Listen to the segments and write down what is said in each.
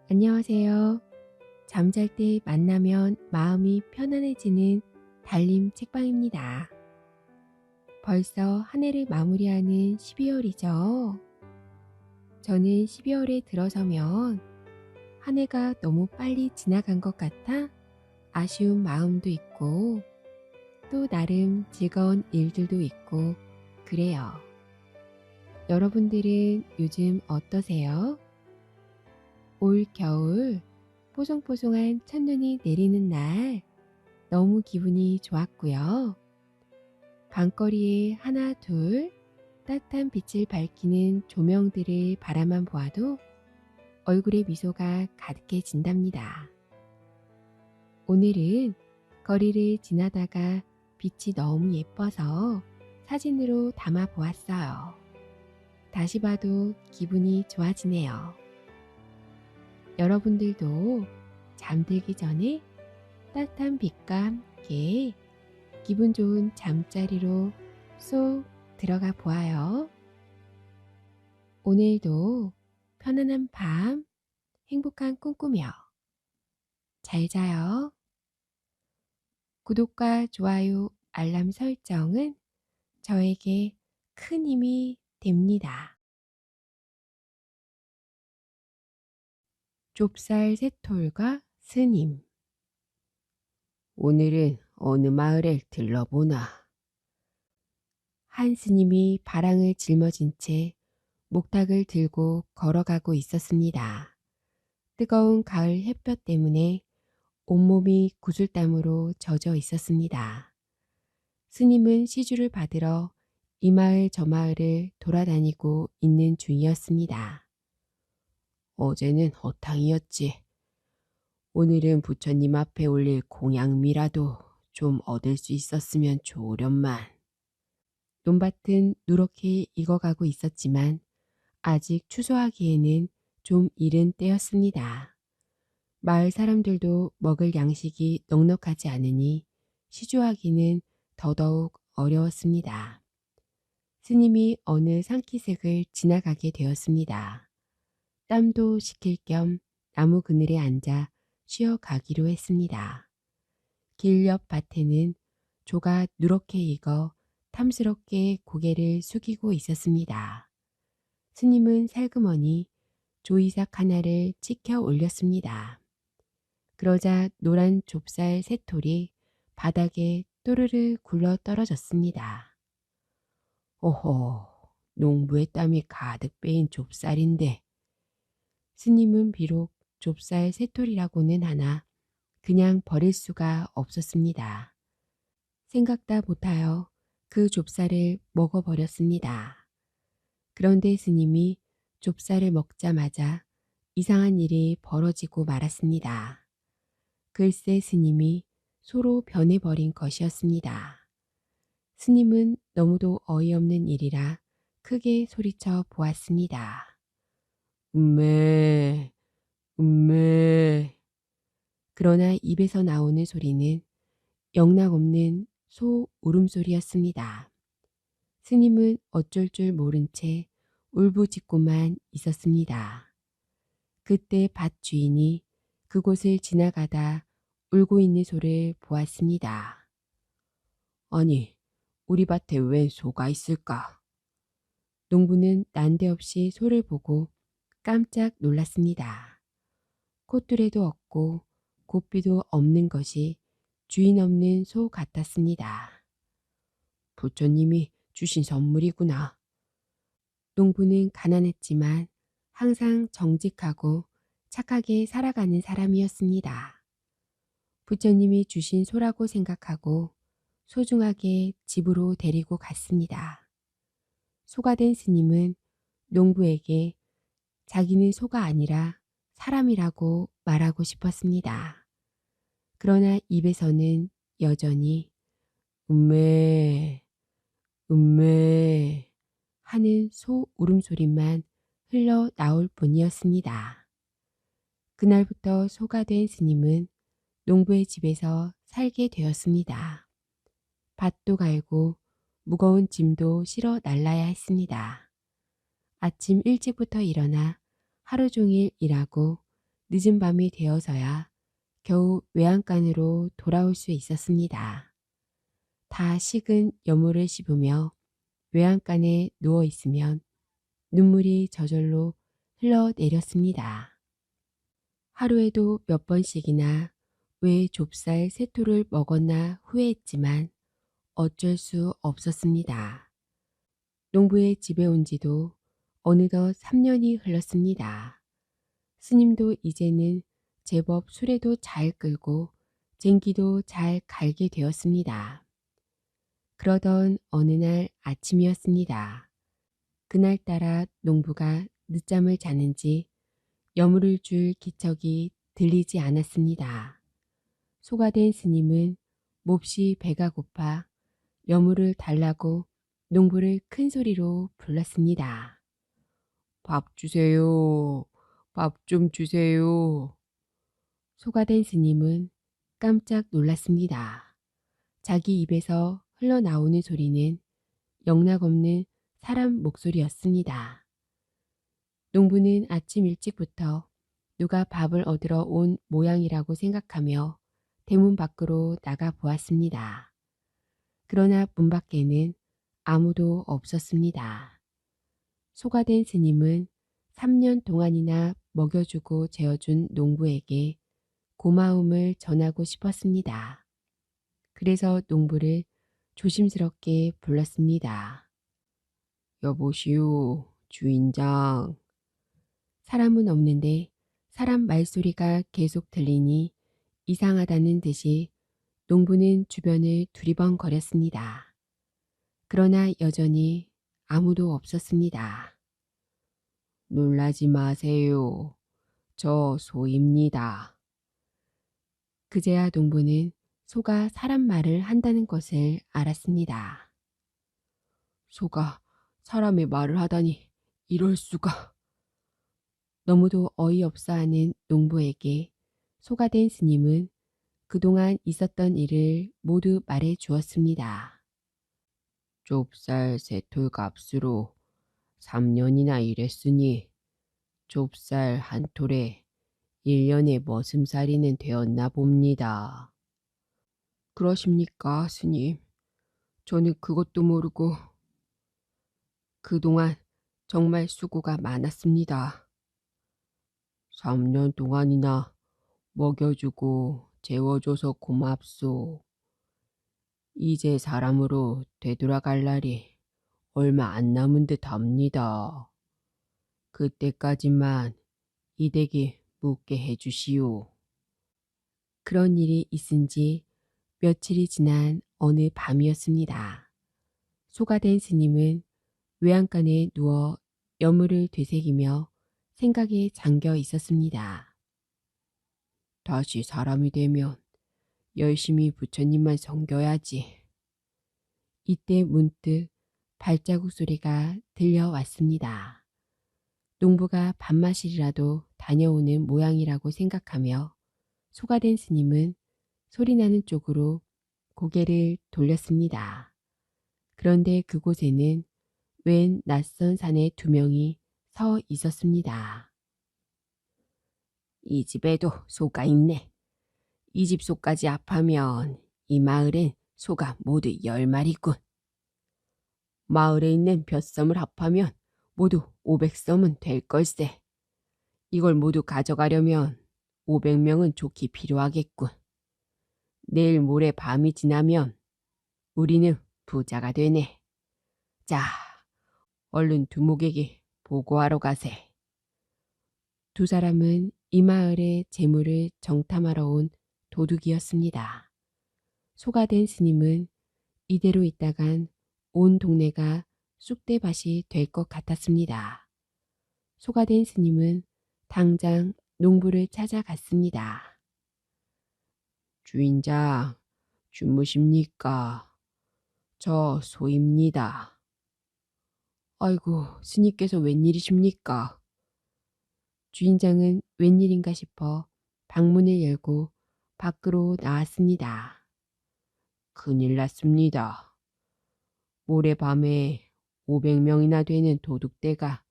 안녕하세요. 잠잘 때 만나면 마음이 편안해지는 달림 책방입니다. 벌써 한 해를 마무리하는 12월이죠. 저는 12월에 들어서면 한 해가 너무 빨리 지나간 것 같아 아쉬운 마음도 있고 또 나름 즐거운 일들도 있고 그래요. 여러분들은 요즘 어떠세요? 올 겨울 뽀송뽀송한 첫눈이 내리는 날 너무 기분이 좋았고요. 밤거리에 하나 둘 따뜻한 빛을 밝히는 조명들을 바라만 보아도 얼굴에 미소가 가득해진답니다. 오늘은 거리를 지나다가 빛이 너무 예뻐서 사진으로 담아 보았어요. 다시 봐도 기분이 좋아지네요. 여러분들도 잠들기 전에 따뜻한 빛과 함께 기분 좋은 잠자리로 쏙 들어가 보아요. 오늘도 편안한 밤, 행복한 꿈 꾸며 잘 자요. 구독과 좋아요, 알람 설정은 저에게 큰 힘이 됩니다. 좁쌀 새톨과 스님. 오늘은 어느 마을에 들러보나. 한 스님이 바랑을 짊어진 채 목탁을 들고 걸어가고 있었습니다. 뜨거운 가을 햇볕 때문에 온몸이 구슬땀으로 젖어 있었습니다. 스님은 시주를 받으러 이 마을 저 마을을 돌아다니고 있는 중이었습니다. 어제는 허탕이었지. 오늘은 부처님 앞에 올릴 공양미라도 좀 얻을 수 있었으면 좋으련만. 논밭은 누렇게 익어가고 있었지만 아직 추수하기에는 좀 이른 때였습니다. 마을 사람들도 먹을 양식이 넉넉하지 않으니 시주하기는 더더욱 어려웠습니다. 스님이 어느 산기슭을 지나가게 되었습니다. 땀도 식힐 겸 나무 그늘에 앉아 쉬어가기로 했습니다. 길 옆 밭에는 조가 누렇게 익어 탐스럽게 고개를 숙이고 있었습니다. 스님은 살그머니 조이삭 하나를 치켜 올렸습니다. 그러자 노란 좁쌀 새톨이 바닥에 또르르 굴러 떨어졌습니다. 오호, 농부의 땀이 가득 빼인 좁쌀인데. 스님은 비록 좁쌀 새톨이라고는 하나 그냥 버릴 수가 없었습니다. 생각다 못하여 그 좁쌀을 먹어버렸습니다. 그런데 스님이 좁쌀을 먹자마자 이상한 일이 벌어지고 말았습니다. 글쎄 스님이 소로 변해버린 것이었습니다. 스님은 너무도 어이없는 일이라 크게 소리쳐 보았습니다. 음메, 음메. 그러나 입에서 나오는 소리는 영락없는 소 울음소리였습니다. 스님은 어쩔 줄 모른 채 울부짖고만 있었습니다. 그때 밭 주인이 그곳을 지나가다 울고 있는 소를 보았습니다. 아니, 우리 밭에 웬 소가 있을까? 농부는 난데없이 소를 보고 깜짝 놀랐습니다. 콧뚜레도 없고 고삐도 없는 것이 주인 없는 소 같았습니다. 부처님이 주신 선물이구나. 농부는 가난했지만 항상 정직하고 착하게 살아가는 사람이었습니다. 부처님이 주신 소라고 생각하고 소중하게 집으로 데리고 갔습니다. 소가 된 스님은 농부에게 자기는 소가 아니라 사람이라고 말하고 싶었습니다. 그러나 입에서는 여전히 음메, 음메 하는 소 울음소리만 흘러 나올 뿐이었습니다. 그날부터 소가 된 스님은 농부의 집에서 살게 되었습니다. 밭도 갈고 무거운 짐도 실어 날라야 했습니다. 아침 일찍부터 일어나 하루 종일 일하고 늦은 밤이 되어서야 겨우 외양간으로 돌아올 수 있었습니다. 다 식은 여물을 씹으며 외양간에 누워 있으면 눈물이 저절로 흘러내렸습니다. 하루에도 몇 번씩이나 왜 좁쌀 세 톨을 먹었나 후회했지만 어쩔 수 없었습니다. 농부의 집에 온 지도 어느덧 3년이 흘렀습니다. 스님도 이제는 제법 수레도 잘 끌고 쟁기도 잘 갈게 되었습니다. 그러던 어느 날 아침이었습니다. 그날따라 농부가 늦잠을 자는지 여물을 줄 기척이 들리지 않았습니다. 소가 된 스님은 몹시 배가 고파 여물을 달라고 농부를 큰 소리로 불렀습니다. 밥 주세요. 밥 좀 주세요. 소가 된 스님은 깜짝 놀랐습니다. 자기 입에서 흘러나오는 소리는 영락없는 사람 목소리였습니다. 농부는 아침 일찍부터 누가 밥을 얻으러 온 모양이라고 생각하며 대문 밖으로 나가 보았습니다. 그러나 문 밖에는 아무도 없었습니다. 소가 된 스님은 3년 동안이나 먹여주고 재워준 농부에게 고마움을 전하고 싶었습니다. 그래서 농부를 조심스럽게 불렀습니다. 여보시오, 주인장. 사람은 없는데 사람 말소리가 계속 들리니 이상하다는 듯이 농부는 주변을 두리번거렸습니다. 그러나 여전히 아무도 없었습니다. 놀라지 마세요. 저 소입니다. 그제야 농부는 소가 사람 말을 한다는 것을 알았습니다. 소가 사람의 말을 하다니 이럴 수가. 너무도 어이없어하는 농부에게 소가 된 스님은 그동안 있었던 일을 모두 말해 주었습니다. 좁쌀 세 톨 값으로 3년이나 일했으니 좁쌀 한 톨에 1년의 머슴살이는 되었나 봅니다. 그러십니까, 스님? 저는 그것도 모르고 그동안 정말 수고가 많았습니다. 3년 동안이나 먹여주고 재워줘서 고맙소. 이제 사람으로 되돌아갈 날이 얼마 안 남은 듯 합니다. 그때까지만 이 댁이 묵게 해주시오. 그런 일이 있은 지 며칠이 지난 어느 밤이었습니다. 소가 된 스님은 외양간에 누워 여물을 되새기며 생각에 잠겨 있었습니다. 다시 사람이 되면 열심히 부처님만 섬겨야지. 이때 문득 발자국 소리가 들려왔습니다. 농부가 밥마실이라도 다녀오는 모양이라고 생각하며 소가 된 스님은 소리나는 쪽으로 고개를 돌렸습니다. 그런데 그곳에는 웬 낯선 사내 2명이 서 있었습니다. 이 집에도 소가 있네. 이 집 소까지 합하면 이 마을엔 소가 모두 10마리군. 마을에 있는 벼섬을 합하면 모두 500섬은 될 걸세. 이걸 모두 가져가려면 500명은 좋게 필요하겠군. 내일 모레 밤이 지나면 우리는 부자가 되네. 자, 얼른 두목에게 보고하러 가세. 2사람은 이 마을의 재물을 정탐하러 온 도둑이었습니다. 소가 된 스님은 이대로 있다간 온 동네가 쑥대밭이 될 것 같았습니다. 소가 된 스님은 당장 농부를 찾아갔습니다. 주인장, 주무십니까? 저 소입니다. 아이고, 스님께서 웬일이십니까? 주인장은 웬일인가 싶어 방문을 열고 밖으로 나왔습니다. 큰일 났습니다. 모레밤에 500명이나 되는 도둑대가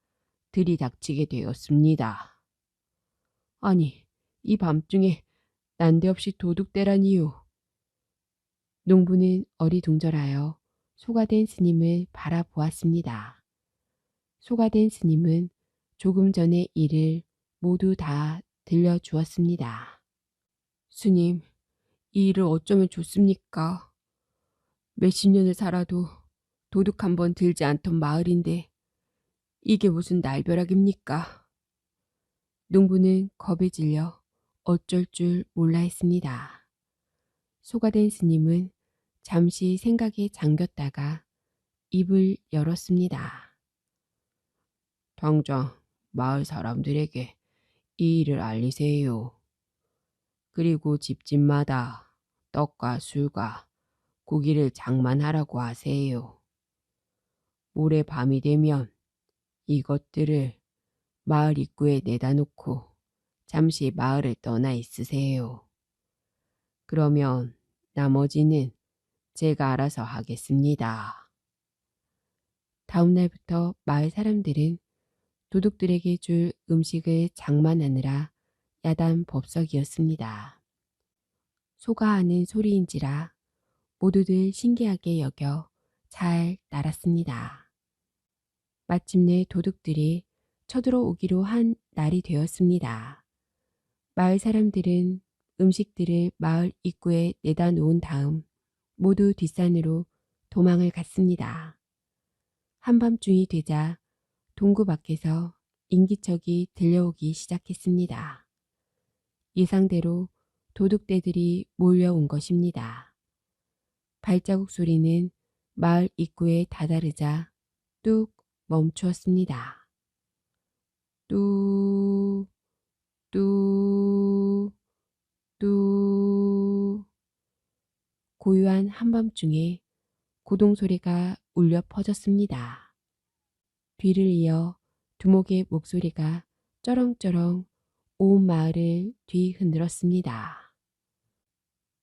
들이닥치게 되었습니다. 아니, 이 밤중에 난데없이 도둑대라니요. 농부는 어리둥절하여 소가된 스님을 바라보았습니다. 소가된 스님은 조금 전의 일을 모두 다 들려주었습니다. 스님, 이 일을 어쩌면 좋습니까? 몇십 년을 살아도 도둑 한 번 들지 않던 마을인데 이게 무슨 날벼락입니까? 농부는 겁에 질려 어쩔 줄 몰라 했습니다. 소가된 스님은 잠시 생각에 잠겼다가 입을 열었습니다. 당장 마을 사람들에게 이 일을 알리세요. 그리고 집집마다 떡과 술과 고기를 장만하라고 하세요. 모레 밤이 되면 이것들을 마을 입구에 내다 놓고 잠시 마을을 떠나 있으세요. 그러면 나머지는 제가 알아서 하겠습니다. 다음 날부터 마을 사람들은 도둑들에게 줄 음식을 장만하느라 야단 법석이었습니다. 소가 하는 소리인지라 모두들 신기하게 여겨 잘 날았습니다. 마침내 도둑들이 쳐들어오기로 한 날이 되었습니다. 마을 사람들은 음식들을 마을 입구에 내다 놓은 다음 모두 뒷산으로 도망을 갔습니다. 한밤중이 되자 동구 밖에서 인기척이 들려오기 시작했습니다. 예상대로 도둑떼들이 몰려온 것입니다. 발자국 소리는 마을 입구에 다다르자 뚝 멈추었습니다. 뚝, 뚝, 뚝. 고요한 한밤중에 고동소리가 울려 퍼졌습니다. 뒤를 이어 두목의 목소리가 쩌렁쩌렁 온 마을을 뒤흔들었습니다.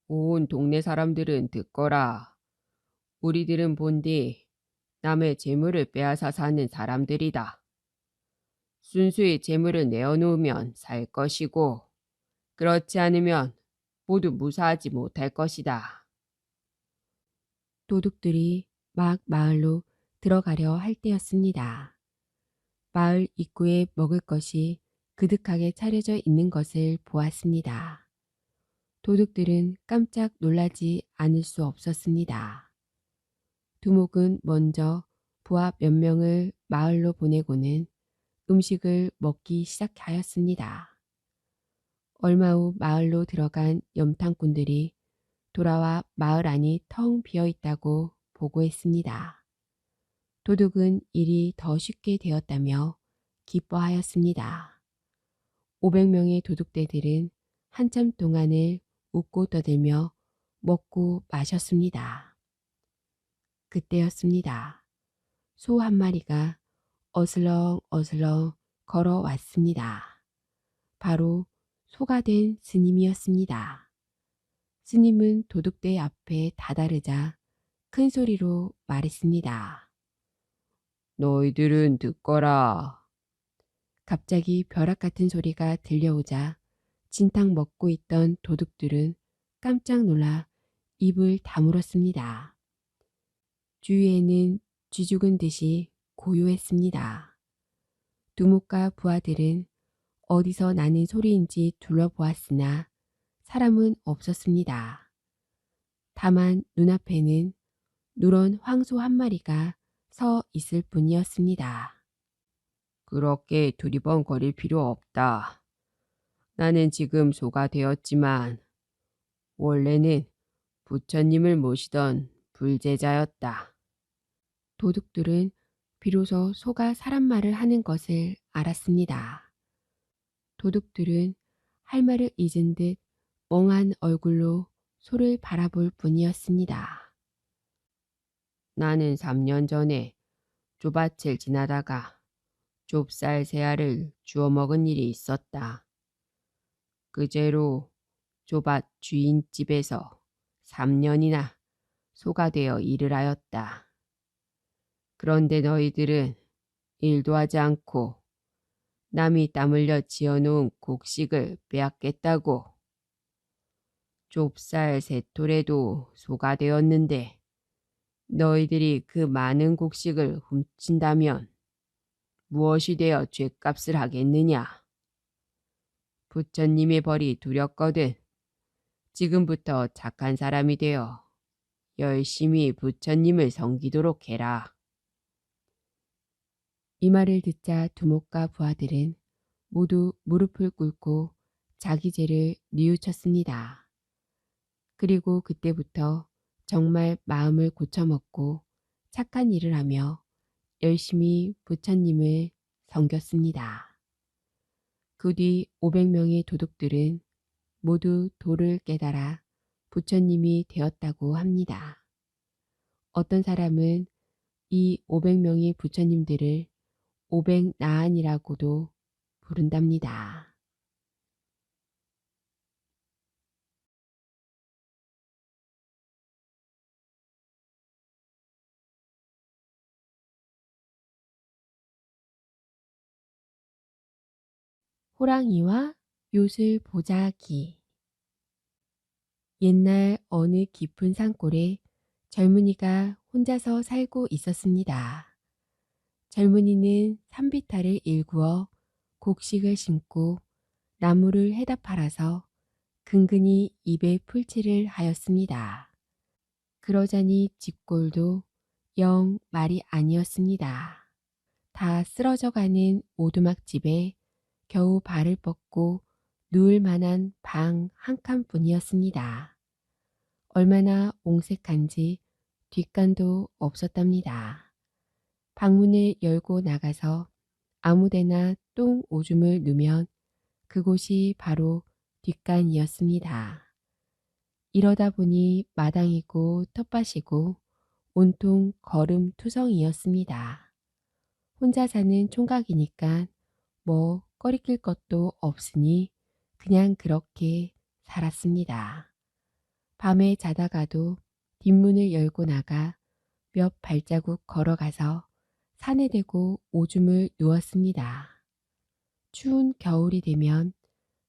온 동네 사람들은 듣거라. 우리들은 본디 남의 재물을 빼앗아 사는 사람들이다. 순수히 재물을 내어놓으면 살 것이고 그렇지 않으면 모두 무사하지 못할 것이다. 도둑들이 막 마을로 들어가려 할 때였습니다. 마을 입구에 먹을 것이 그득하게 차려져 있는 것을 보았습니다. 도둑들은 깜짝 놀라지 않을 수 없었습니다. 두목은 먼저 부하 몇 명을 마을로 보내고는 음식을 먹기 시작하였습니다. 얼마 후 마을로 들어간 염탐꾼들이 돌아와 마을 안이 텅 비어 있다고 보고했습니다. 도둑은 일이 더 쉽게 되었다며 기뻐하였습니다. 500명의 도둑떼들은 한참 동안을 웃고 떠들며 먹고 마셨습니다. 그때였습니다. 소 한 마리가 어슬렁어슬렁 걸어왔습니다. 바로 소가 된 스님이었습니다. 스님은 도둑떼 앞에 다다르자 큰 소리로 말했습니다. 너희들은 듣거라. 갑자기 벼락 같은 소리가 들려오자 진탕 먹고 있던 도둑들은 깜짝 놀라 입을 다물었습니다. 주위에는 쥐 죽은 듯이 고요했습니다. 두목과 부하들은 어디서 나는 소리인지 둘러보았으나 사람은 없었습니다. 다만 눈앞에는 누런 황소 한 마리가 서 있을 뿐이었습니다. 그렇게 두리번거릴 필요 없다. 나는 지금 소가 되었지만 원래는 부처님을 모시던 불제자였다. 도둑들은 비로소 소가 사람 말을 하는 것을 알았습니다. 도둑들은 할 말을 잊은 듯 멍한 얼굴로 소를 바라볼 뿐이었습니다. 나는 3년 전에 좁밭을 지나다가 좁쌀 세 알을 주워 먹은 일이 있었다. 그제로 좁밭 주인집에서 3년이나 소가 되어 일을 하였다. 그런데 너희들은 일도 하지 않고 남이 땀 흘려 지어놓은 곡식을 빼앗겠다고. 좁쌀 세 톨에도 소가 되었는데 너희들이 그 많은 곡식을 훔친다면 무엇이 되어 죗값을 하겠느냐. 부처님의 벌이 두렵거든 지금부터 착한 사람이 되어 열심히 부처님을 섬기도록 해라. 이 말을 듣자 두목과 부하들은 모두 무릎을 꿇고 자기 죄를 뉘우쳤습니다. 그리고 그때부터 정말 마음을 고쳐먹고 착한 일을 하며 열심히 부처님을 섬겼습니다. 그 뒤 500명의 도둑들은 모두 도를 깨달아 부처님이 되었다고 합니다. 어떤 사람은 이 500명의 부처님들을 500나안이라고도 부른답니다. 호랑이와 요술 보자기. 옛날 어느 깊은 산골에 젊은이가 혼자서 살고 있었습니다. 젊은이는 산비탈을 일구어 곡식을 심고 나무를 해다 팔아서 근근히 입에 풀칠을 하였습니다. 그러자니 집골도 영 말이 아니었습니다. 다 쓰러져가는 오두막집에 겨우 발을 뻗고 누울 만한 방 한 칸뿐이었습니다. 얼마나 옹색한지 뒷간도 없었답니다. 방문을 열고 나가서 아무데나 똥 오줌을 누면 그곳이 바로 뒷간이었습니다. 이러다 보니 마당이고 텃밭이고 온통 거름투성이었습니다. 혼자 사는 총각이니까 뭐 꺼리낄 것도 없으니 그냥 그렇게 살았습니다. 밤에 자다가도 뒷문을 열고 나가 몇 발자국 걸어가서 산에 대고 오줌을 누웠습니다. 추운 겨울이 되면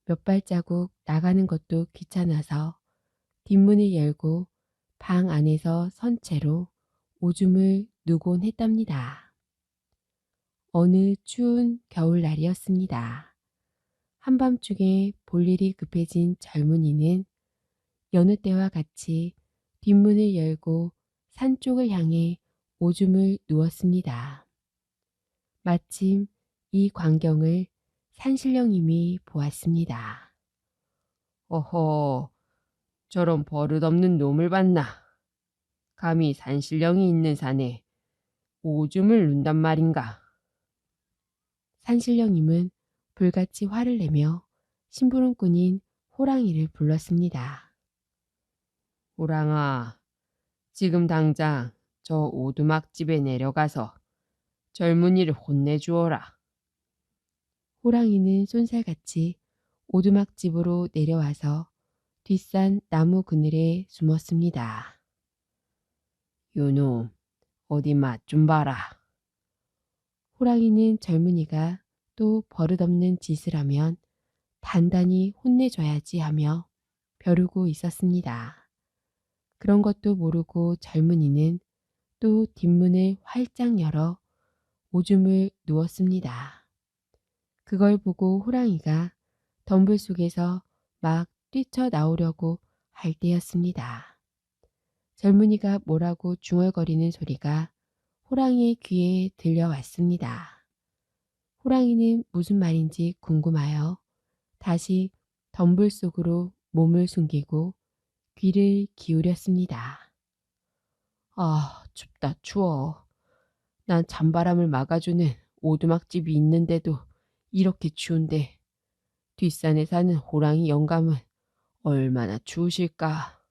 몇 발자국 나가는 것도 귀찮아서 뒷문을 열고 방 안에서 선 채로 오줌을 누곤 했답니다. 어느 추운 겨울날이었습니다. 한밤중에 볼일이 급해진 젊은이는 여느 때와 같이 뒷문을 열고 산 쪽을 향해 오줌을 누웠습니다. 마침 이 광경을 산신령님이 보았습니다. 어허, 저런 버릇없는 놈을 봤나. 감히 산신령이 있는 산에 오줌을 눈단 말인가. 산신령님은 불같이 화를 내며 심부름꾼인 호랑이를 불렀습니다. 호랑아, 지금 당장 저 오두막집에 내려가서 젊은이를 혼내주어라. 호랑이는 쏜살같이 오두막집으로 내려와서 뒷산 나무 그늘에 숨었습니다. 요놈, 어디 맛 좀 봐라. 호랑이는 젊은이가 또 버릇없는 짓을 하면 단단히 혼내줘야지 하며 벼르고 있었습니다. 그런 것도 모르고 젊은이는 또 뒷문을 활짝 열어 오줌을 누웠습니다. 그걸 보고 호랑이가 덤불 속에서 막 뛰쳐나오려고 할 때였습니다. 젊은이가 뭐라고 중얼거리는 소리가 호랑이의 귀에 들려왔습니다. 호랑이는 무슨 말인지 궁금하여 다시 덤불 속으로 몸을 숨기고 귀를 기울였습니다. 아, 춥다 추워. 난 찬바람을 막아주는 오두막집이 있는데도 이렇게 추운데 뒷산에 사는 호랑이 영감은 얼마나 추우실까.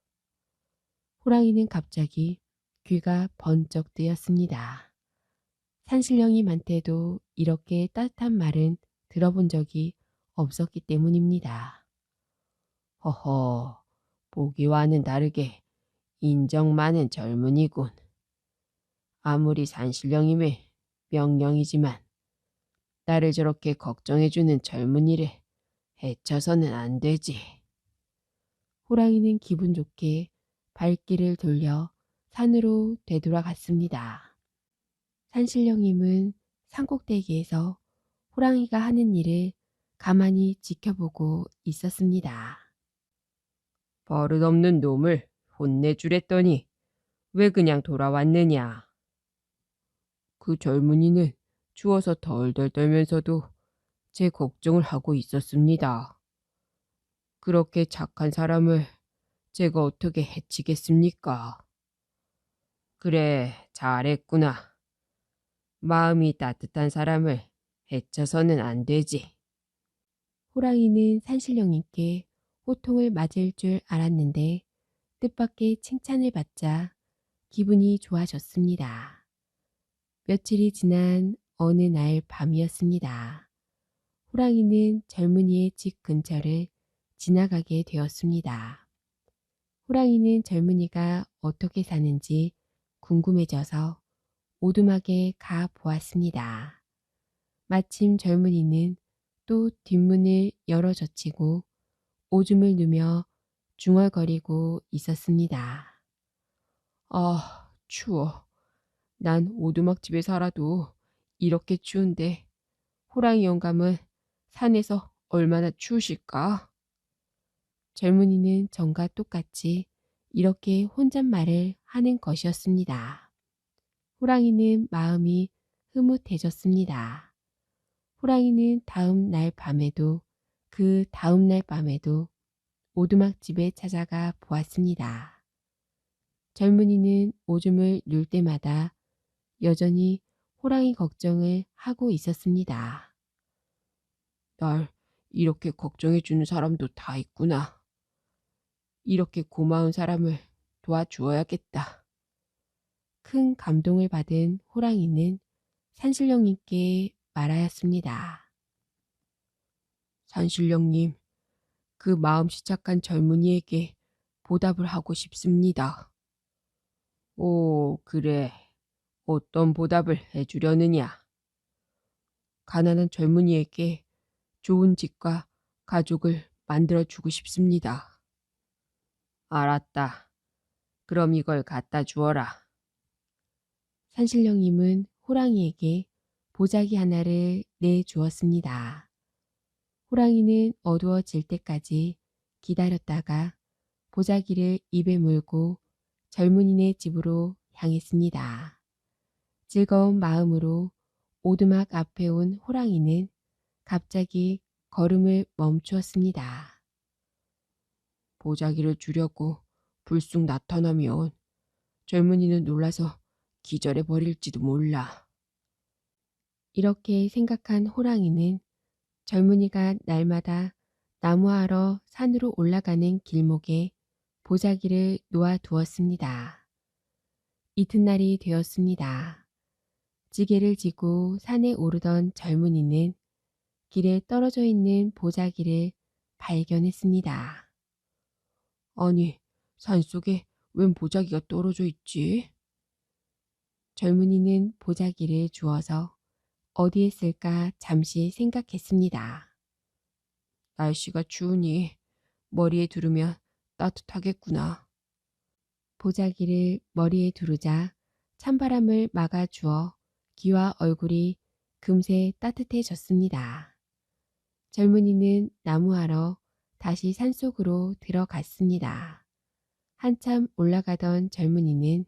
호랑이는 갑자기 귀가 번쩍 뜨였습니다. 산신령님한테도 이렇게 따뜻한 말은 들어본 적이 없었기 때문입니다. 허허, 보기와는 다르게 인정 많은 젊은이군. 아무리 산신령님의 명령이지만 나를 저렇게 걱정해주는 젊은이를 해쳐서는 안 되지. 호랑이는 기분 좋게 발길을 돌려 산으로 되돌아갔습니다. 산신령님은 산꼭대기에서 호랑이가 하는 일을 가만히 지켜보고 있었습니다. 버릇없는 놈을 혼내주랬더니 왜 그냥 돌아왔느냐. 그 젊은이는 추워서 덜덜 떨면서도 제 걱정을 하고 있었습니다. 그렇게 착한 사람을 제가 어떻게 해치겠습니까? 그래, 잘했구나. 마음이 따뜻한 사람을 해쳐서는 안 되지. 호랑이는 산신령님께 호통을 맞을 줄 알았는데 뜻밖의 칭찬을 받자 기분이 좋아졌습니다. 며칠이 지난 어느 날 밤이었습니다. 호랑이는 젊은이의 집 근처를 지나가게 되었습니다. 호랑이는 젊은이가 어떻게 사는지 궁금해져서 오두막에 가 보았습니다. 마침 젊은이는 또 뒷문을 열어젖히고 오줌을 누며 중얼거리고 있었습니다. 아, 추워. 난 오두막집에 살아도 이렇게 추운데 호랑이 영감은 산에서 얼마나 추우실까? 젊은이는 전과 똑같이 이렇게 혼잣말을 하는 것이었습니다. 호랑이는 마음이 흐뭇해졌습니다. 호랑이는 다음 날 밤에도 그 다음 날 밤에도 오두막집에 찾아가 보았습니다. 젊은이는 오줌을 눌 때마다 여전히 호랑이 걱정을 하고 있었습니다. 날 이렇게 걱정해주는 사람도 다 있구나. 이렇게 고마운 사람을 도와주어야겠다. 큰 감동을 받은 호랑이는 산신령님께 말하였습니다. 산신령님, 그 마음씨 착한 젊은이에게 보답을 하고 싶습니다. 오, 그래. 어떤 보답을 해주려느냐? 가난한 젊은이에게 좋은 집과 가족을 만들어주고 싶습니다. 알았다. 그럼 이걸 갖다 주어라. 산신령님은 호랑이에게 보자기 하나를 내주었습니다. 호랑이는 어두워질 때까지 기다렸다가 보자기를 입에 물고 젊은이네 집으로 향했습니다. 즐거운 마음으로 오두막 앞에 온 호랑이는 갑자기 걸음을 멈추었습니다. 보자기를 주려고 불쑥 나타나면 젊은이는 놀라서 기절해 버릴지도 몰라. 이렇게 생각한 호랑이는 젊은이가 날마다 나무하러 산으로 올라가는 길목에 보자기를 놓아두었습니다. 이튿날이 되었습니다. 지게를 지고 산에 오르던 젊은이는 길에 떨어져 있는 보자기를 발견했습니다. 아니, 산속에 웬 보자기가 떨어져 있지? 젊은이는 보자기를 주워서 어디에 쓸까 잠시 생각했습니다. 날씨가 추우니 머리에 두르면 따뜻하겠구나. 보자기를 머리에 두르자 찬바람을 막아주어 귀와 얼굴이 금세 따뜻해졌습니다. 젊은이는 나무하러 다시 산속으로 들어갔습니다. 한참 올라가던 젊은이는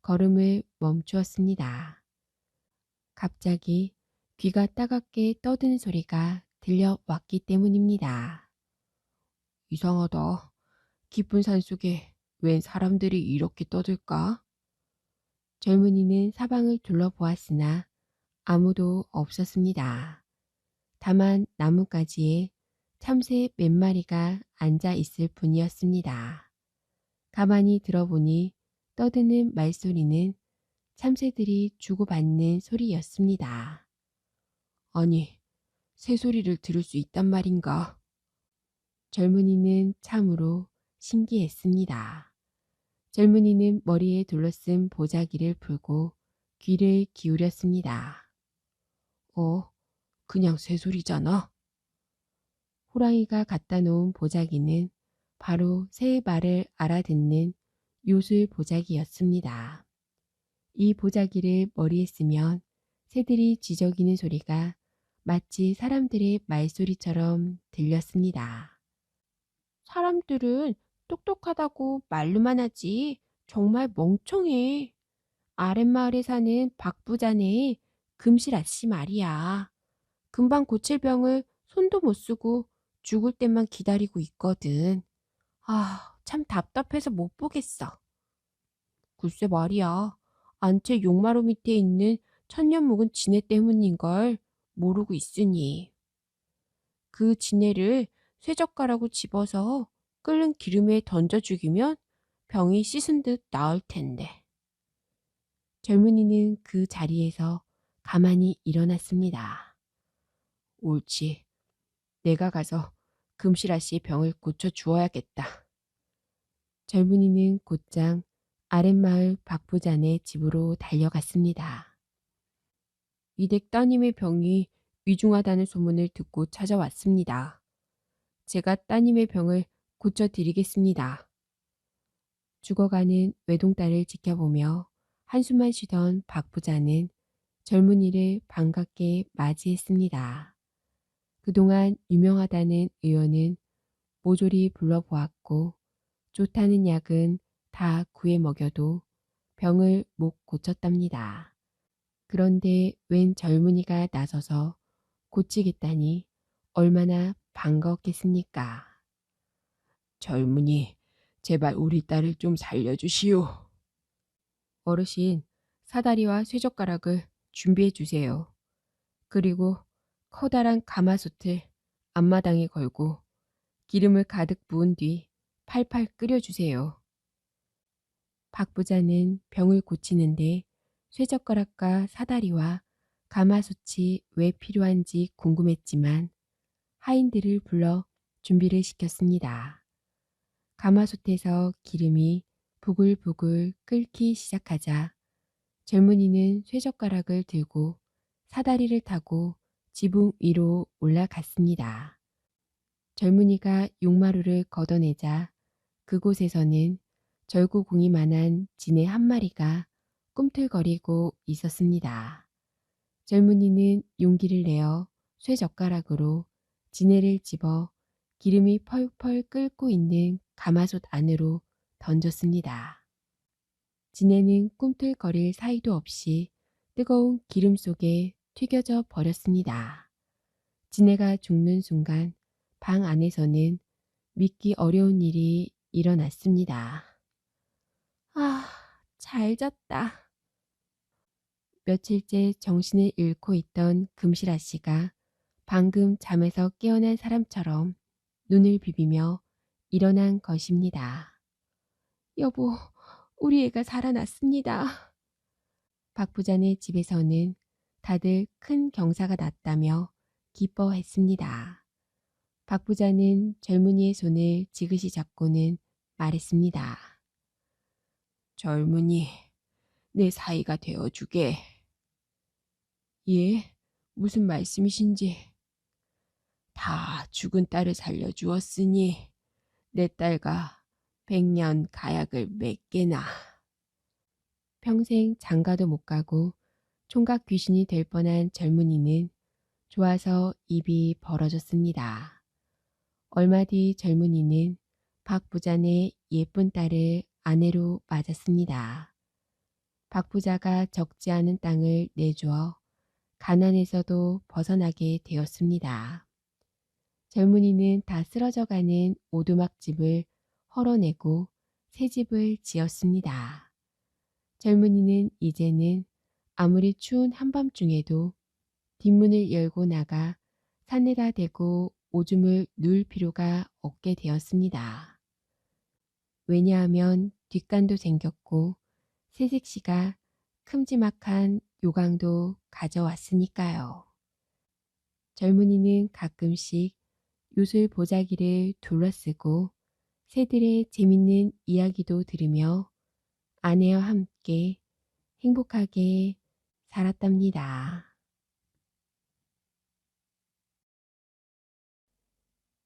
걸음을 멈추었습니다. 갑자기 귀가 따갑게 떠드는 소리가 들려왔기 때문입니다. 이상하다. 깊은 산속에 웬 사람들이 이렇게 떠들까? 젊은이는 사방을 둘러보았으나 아무도 없었습니다. 다만 나뭇가지에 참새 몇 마리가 앉아 있을 뿐이었습니다. 가만히 들어보니 떠드는 말소리는 참새들이 주고받는 소리였습니다. 아니, 새소리를 들을 수 있단 말인가? 젊은이는 참으로 신기했습니다. 젊은이는 머리에 둘러쓴 보자기를 풀고 귀를 기울였습니다. 그냥 새소리잖아. 호랑이가 갖다 놓은 보자기는 바로 새의 말을 알아듣는 요술 보자기였습니다. 이 보자기를 머리에 쓰면 새들이 지저귀는 소리가 마치 사람들의 말소리처럼 들렸습니다. 사람들은 똑똑하다고 말로만 하지 정말 멍청해. 아랫마을에 사는 박부자네 금실 아씨 말이야. 금방 고칠 병을 손도 못 쓰고 죽을 때만 기다리고 있거든. 아, 참 답답해서 못 보겠어. 글쎄 말이야. 안채 용마루 밑에 있는 천년 묵은 지네 때문인걸 모르고 있으니. 그 지네를 쇠젓가락으로 집어서 끓는 기름에 던져 죽이면 병이 씻은 듯 나을 텐데. 젊은이는 그 자리에서 가만히 일어났습니다. 옳지. 내가 가서 금실아 씨의 병을 고쳐 주어야겠다. 젊은이는 곧장 아랫마을 박부자네 집으로 달려갔습니다. 이댁 따님의 병이 위중하다는 소문을 듣고 찾아왔습니다. 제가 따님의 병을 고쳐드리겠습니다. 죽어가는 외동딸을 지켜보며 한숨만 쉬던 박부자는 젊은이를 반갑게 맞이했습니다. 그동안 유명하다는 의원은 모조리 불러보았고 좋다는 약은 다 구해 먹여도 병을 못 고쳤답니다. 그런데 웬 젊은이가 나서서 고치겠다니 얼마나 반가웠겠습니까? 젊은이, 제발 우리 딸을 좀 살려주시오. 어르신, 사다리와 쇠젓가락을 준비해 주세요. 그리고 커다란 가마솥을 앞마당에 걸고 기름을 가득 부은 뒤 팔팔 끓여주세요. 박 부자는 병을 고치는데 쇠젓가락과 사다리와 가마솥이 왜 필요한지 궁금했지만 하인들을 불러 준비를 시켰습니다. 가마솥에서 기름이 부글부글 끓기 시작하자 젊은이는 쇠젓가락을 들고 사다리를 타고 지붕 위로 올라갔습니다. 젊은이가 용마루를 걷어내자 그곳에서는 절구공이만한 지네 한 마리가 꿈틀거리고 있었습니다. 젊은이는 용기를 내어 쇠젓가락으로 지네를 집어 기름이 펄펄 끓고 있는 가마솥 안으로 던졌습니다. 지네는 꿈틀거릴 사이도 없이 뜨거운 기름 속에 튀겨져 버렸습니다. 지네가 죽는 순간 방 안에서는 믿기 어려운 일이 일어났습니다. 아, 잘 잤다. 며칠째 정신을 잃고 있던 금실아 씨가 방금 잠에서 깨어난 사람처럼 눈을 비비며 일어난 것입니다. 여보, 우리 애가 살아났습니다. 박 부자네 집에서는 다들 큰 경사가 났다며 기뻐했습니다. 박 부자는 젊은이의 손을 지그시 잡고는 말했습니다. 젊은이, 내 사이가 되어주게. 예, 무슨 말씀이신지. 다 죽은 딸을 살려주었으니 내 딸과 100년 가약을 맺게나. 평생 장가도 못 가고 총각 귀신이 될 뻔한 젊은이는 좋아서 입이 벌어졌습니다. 얼마 뒤 젊은이는 박 부자네 예쁜 딸을 아내로 맞았습니다. 박 부자가 적지 않은 땅을 내주어 가난에서도 벗어나게 되었습니다. 젊은이는 다 쓰러져가는 오두막집을 헐어내고 새 집을 지었습니다. 젊은이는 이제는 아무리 추운 한밤중에도 뒷문을 열고 나가 산에다 대고 오줌을 누울 필요가 없게 되었습니다. 왜냐하면 뒷간도 생겼고 새색시가 큼지막한 요강도 가져왔으니까요. 젊은이는 가끔씩 요술 보자기를 둘러쓰고 새들의 재밌는 이야기도 들으며 아내와 함께 행복하게 살았답니다.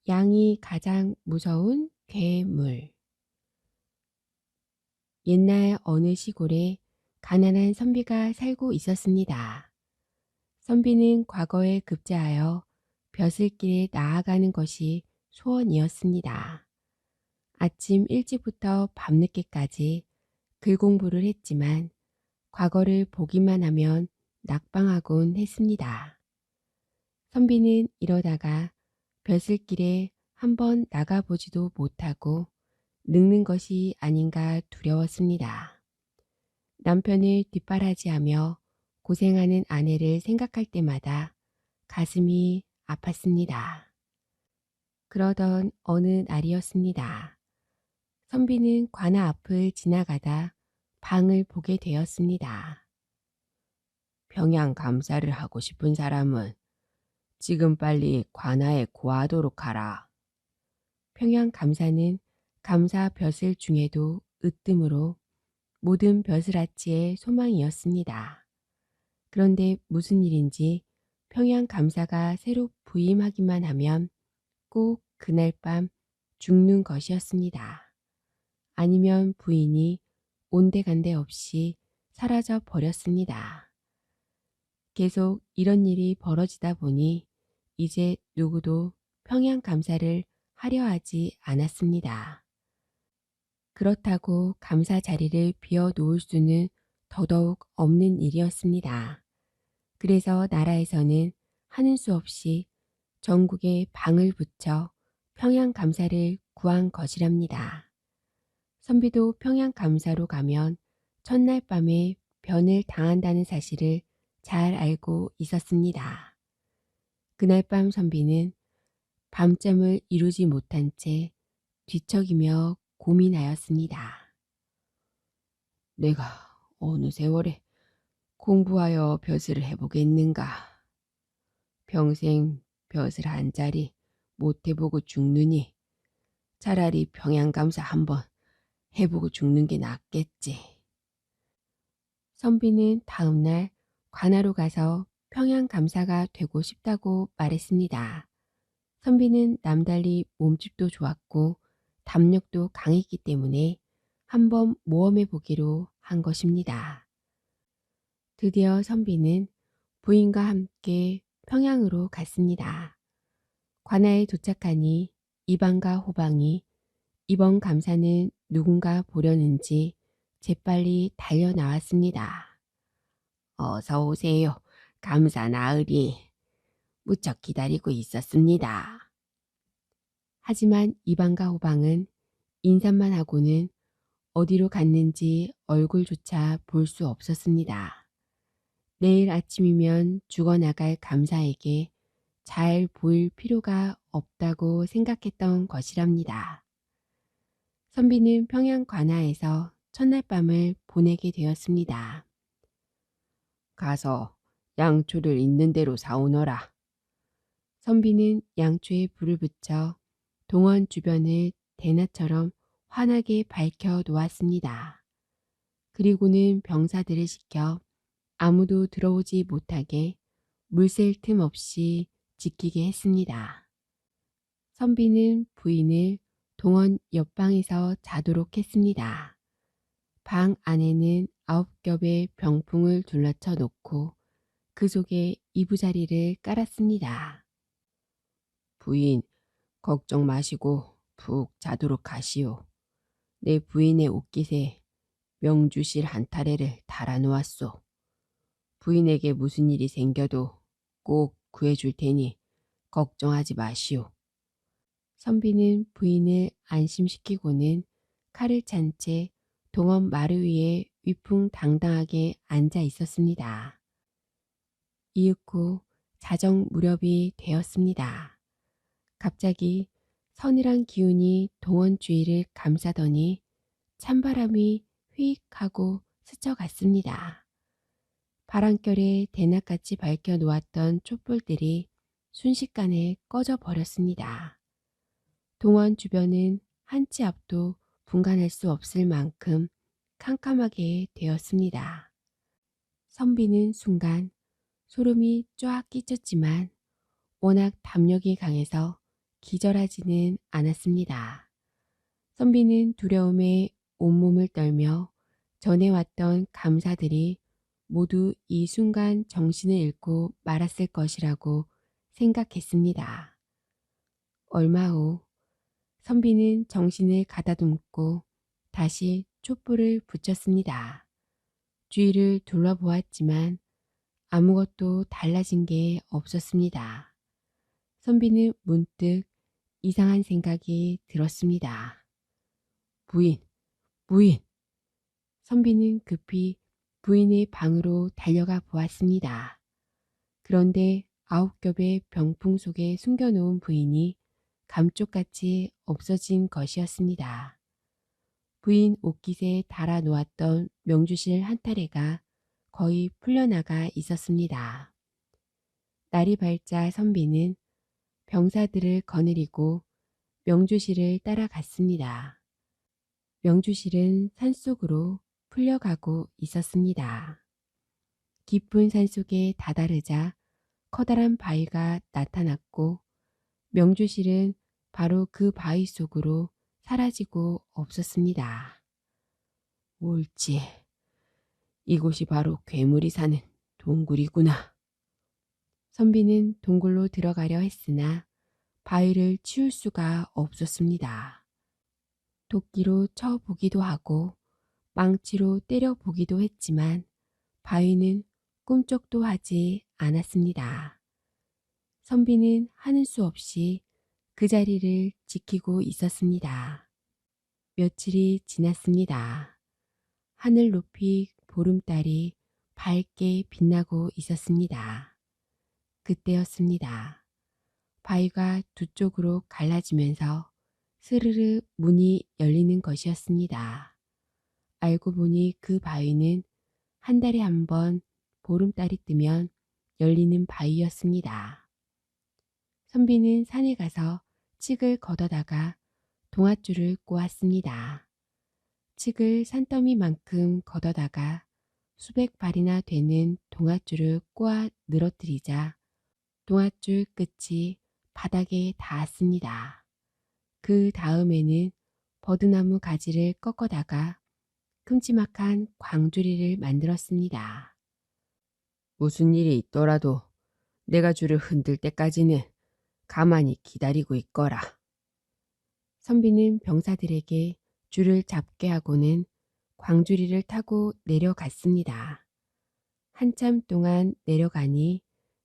양이 가장 무서운 괴물. 옛날 어느 시골에 가난한 선비가 살고 있었습니다. 선비는 과거에 급제하여 벼슬길에 나아가는 것이 소원이었습니다. 아침 일찍부터 밤늦게까지 글 공부를 했지만 과거를 보기만 하면 낙방하곤 했습니다. 선비는 이러다가 벼슬길에 한번 나가보지도 못하고 늙는 것이 아닌가 두려웠습니다. 남편을 뒷바라지하며 고생하는 아내를 생각할 때마다 가슴이 아팠습니다. 그러던 어느 날이었습니다. 선비는 관아 앞을 지나가다 방을 보게 되었습니다. 평양 감사를 하고 싶은 사람은 지금 빨리 관아에 고하도록 하라. 평양 감사는 감사 벼슬 중에도 으뜸으로 모든 벼슬아치의 소망이었습니다. 그런데 무슨 일인지 평양 감사가 새로 부임하기만 하면 꼭 그날 밤 죽는 것이었습니다. 아니면 부인이 온데간데 없이 사라져 버렸습니다. 계속 이런 일이 벌어지다 보니 이제 누구도 평양 감사를 하려 하지 않았습니다. 그렇다고 감사 자리를 비워 놓을 수는 더더욱 없는 일이었습니다. 그래서 나라에서는 하는 수 없이 전국에 방을 붙여 평양 감사를 구한 것이랍니다. 선비도 평양 감사로 가면 첫날 밤에 변을 당한다는 사실을 잘 알고 있었습니다. 그날 밤 선비는 밤잠을 이루지 못한 채 뒤척이며 고민하였습니다. 내가 어느 세월에 공부하여 벼슬을 해보겠는가. 평생 벼슬 한 자리 못 해보고 죽느니 차라리 평양감사 한번 해보고 죽는 게 낫겠지. 선비는 다음날 관아로 가서 평양감사가 되고 싶다고 말했습니다. 선비는 남달리 몸집도 좋았고 담력도 강했기 때문에 한번 모험해 보기로 한 것입니다. 드디어 선비는 부인과 함께 평양으로 갔습니다. 관아에 도착하니 이방과 호방이 이번 감사는 누군가 보려는지 재빨리 달려 나왔습니다. 어서 오세요. 감사 나으리. 무척 기다리고 있었습니다. 하지만 이방과 호방은 인사만 하고는 어디로 갔는지 얼굴조차 볼 수 없었습니다. 내일 아침이면 죽어나갈 감사에게 잘 보일 필요가 없다고 생각했던 것이랍니다. 선비는 평양 관아에서 첫날 밤을 보내게 되었습니다. 가서 양초를 있는 대로 사오너라. 선비는 양초에 불을 붙여 동원 주변을 대낮처럼 환하게 밝혀 놓았습니다. 그리고는 병사들을 시켜 아무도 들어오지 못하게 물샐 틈 없이 지키게 했습니다. 선비는 부인을 동원 옆방에서 자도록 했습니다. 방 안에는 9겹의 병풍을 둘러쳐 놓고 그 속에 이부자리를 깔았습니다. 부인, 걱정 마시고 푹 자도록 하시오. 내 부인의 옷깃에 명주실 한 타래를 달아놓았소. 부인에게 무슨 일이 생겨도 꼭 구해줄 테니 걱정하지 마시오. 선비는 부인을 안심시키고는 칼을 찬 채 동원 마루 위에 위풍당당하게 앉아 있었습니다. 이윽고 자정 무렵이 되었습니다. 갑자기 서늘한 기운이 동원 주위를 감싸더니 찬바람이 휙 하고 스쳐갔습니다. 바람결에 대낮같이 밝혀 놓았던 촛불들이 순식간에 꺼져 버렸습니다. 동원 주변은 한 치 앞도 분간할 수 없을 만큼 캄캄하게 되었습니다. 선비는 순간 소름이 쫙 끼쳤지만 워낙 담력이 강해서 기절하지는 않았습니다. 선비는 두려움에 온몸을 떨며 전해 왔던 감사들이 모두 이 순간 정신을 잃고 말았을 것이라고 생각했습니다. 얼마 후 선비는 정신을 가다듬고 다시 촛불을 붙였습니다. 주위를 둘러보았지만 아무것도 달라진 게 없었습니다. 선비는 문득 이상한 생각이 들었습니다. 부인, 부인! 선비는 급히 부인의 방으로 달려가 보았습니다. 그런데 9겹의 병풍 속에 숨겨놓은 부인이 감쪽같이 없어진 것이었습니다. 부인 옷깃에 달아 놓았던 명주실 한 타래가 거의 풀려나가 있었습니다. 날이 밝자 선비는 병사들을 거느리고 명주실을 따라갔습니다. 명주실은 산속으로 풀려가고 있었습니다. 깊은 산속에 다다르자 커다란 바위가 나타났고 명주실은 바로 그 바위 속으로 사라지고 없었습니다. 옳지. 이곳이 바로 괴물이 사는 동굴이구나. 선비는 동굴로 들어가려 했으나 바위를 치울 수가 없었습니다. 도끼로 쳐보기도 하고 망치로 때려보기도 했지만 바위는 꿈쩍도 하지 않았습니다. 선비는 하는 수 없이 그 자리를 지키고 있었습니다. 며칠이 지났습니다. 하늘 높이 보름달이 밝게 빛나고 있었습니다. 그때였습니다. 바위가 두 쪽으로 갈라지면서 스르르 문이 열리는 것이었습니다. 알고 보니 그 바위는 한 달에 한 번 보름달이 뜨면 열리는 바위였습니다. 선비는 산에 가서 칡을 걷어다가 동아줄을 꼬았습니다. 칡을 산더미만큼 걷어다가 수백 발이나 되는 동아줄을 꼬아 늘어뜨리자 동아줄 끝이 바닥에 닿았습니다. 그 다음에는 버드나무 가지를 꺾어다가 큼지막한 광주리를 만들었습니다. 무슨 일이 있더라도 내가 줄을 흔들 때까지는 가만히 기다리고 있거라. 선비는 병사들에게 줄을 잡게 하고는 광주리를 타고 내려갔습니다. 한참 동안 내려가니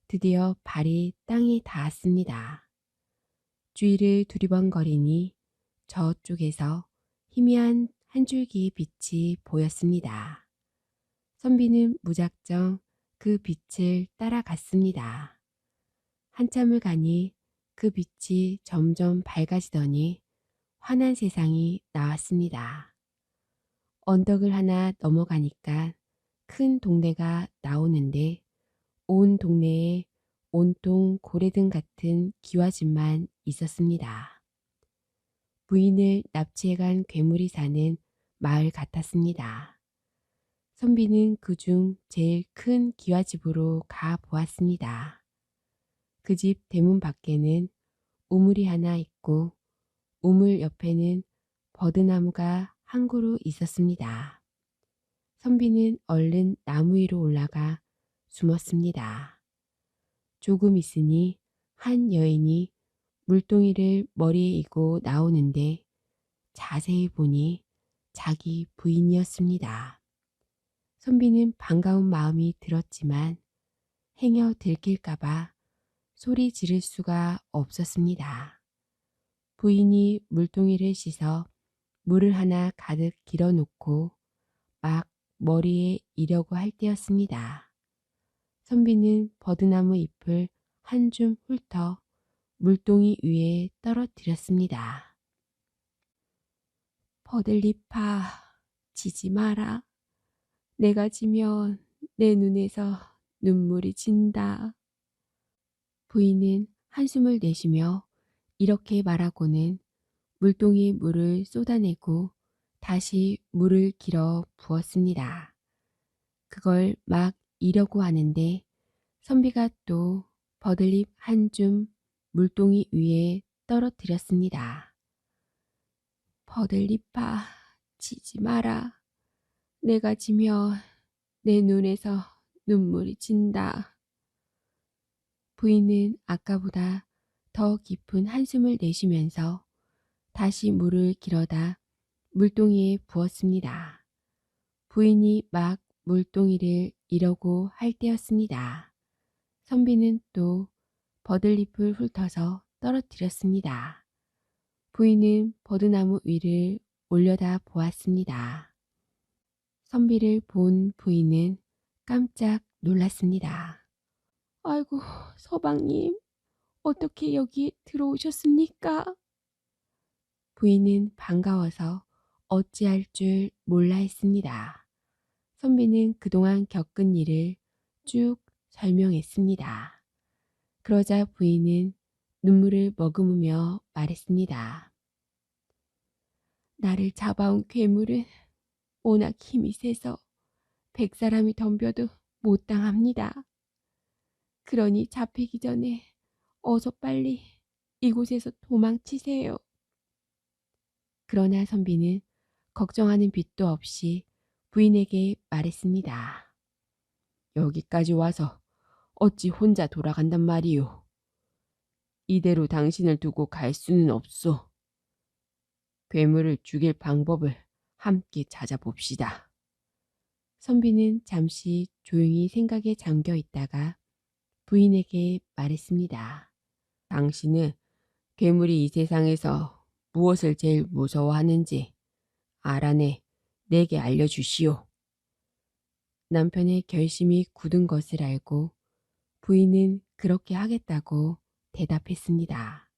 드디어 발이 땅에 닿았습니다. 주위를 두리번거리니 저쪽에서 희미한 한 줄기 빛이 보였습니다. 선비는 무작정 그 빛을 따라갔습니다. 한참을 가니 그 빛이 점점 밝아지더니 환한 세상이 나왔습니다. 언덕을 하나 넘어가니까 큰 동네가 나오는데 온 동네에 온통 고래등 같은 기와집만 있었습니다. 부인을 납치해간 괴물이 사는 마을 같았습니다. 선비는 그중 제일 큰 기와집으로 가 보았습니다. 그 집 대문 밖에는 우물이 하나 있고 우물 옆에는 버드나무가 한 그루 있었습니다. 선비는 얼른 나무 위로 올라가 숨었습니다. 조금 있으니 한 여인이 물동이를 머리에 이고 나오는데 자세히 보니 자기 부인이었습니다. 선비는 반가운 마음이 들었지만 행여 들킬까봐 소리 지를 수가 없었습니다. 부인이 물동이를 씻어 물을 하나 가득 길어놓고 막 머리에 이려고 할 때였습니다. 선비는 버드나무 잎을 한 줌 훑어 물동이 위에 떨어뜨렸습니다. 버들잎아, 지지 마라. 내가 지면 내 눈에서 눈물이 진다. 부인은 한숨을 내쉬며 이렇게 말하고는 물동이에 물을 쏟아내고 다시 물을 길어 부었습니다. 그걸 막 이려고 하는데 선비가 또 버들잎 한 줌 물동이 위에 떨어뜨렸습니다. 버들잎아, 지지 마라. 내가 지면 내 눈에서 눈물이 진다. 부인은 아까보다 더 깊은 한숨을 내쉬면서 다시 물을 길어다 물동이에 부었습니다. 부인이 막 물동이를 이러고 할 때였습니다. 선비는 또 버들잎을 훑어서 떨어뜨렸습니다. 부인은 버드나무 위를 올려다 보았습니다. 선비를 본 부인은 깜짝 놀랐습니다. 아이고, 서방님, 어떻게 여기 들어오셨습니까? 부인은 반가워서 어찌할 줄 몰라 했습니다. 선비는 그동안 겪은 일을 쭉 설명했습니다. 그러자 부인은 눈물을 머금으며 말했습니다. 나를 잡아온 괴물은 워낙 힘이 세서 100사람이 덤벼도 못 당합니다. 그러니 잡히기 전에 어서 빨리 이곳에서 도망치세요. 그러나 선비는 걱정하는 빛도 없이 부인에게 말했습니다. 여기까지 와서 어찌 혼자 돌아간단 말이오. 이대로 당신을 두고 갈 수는 없소. 괴물을 죽일 방법을 함께 찾아봅시다. 선비는 잠시 조용히 생각에 잠겨 있다가 부인에게 말했습니다. 당신은 괴물이 이 세상에서 무엇을 제일 무서워하는지 알아내 내게 알려주시오. 남편의 결심이 굳은 것을 알고 부인은 그렇게 하겠다고 대답했습니다.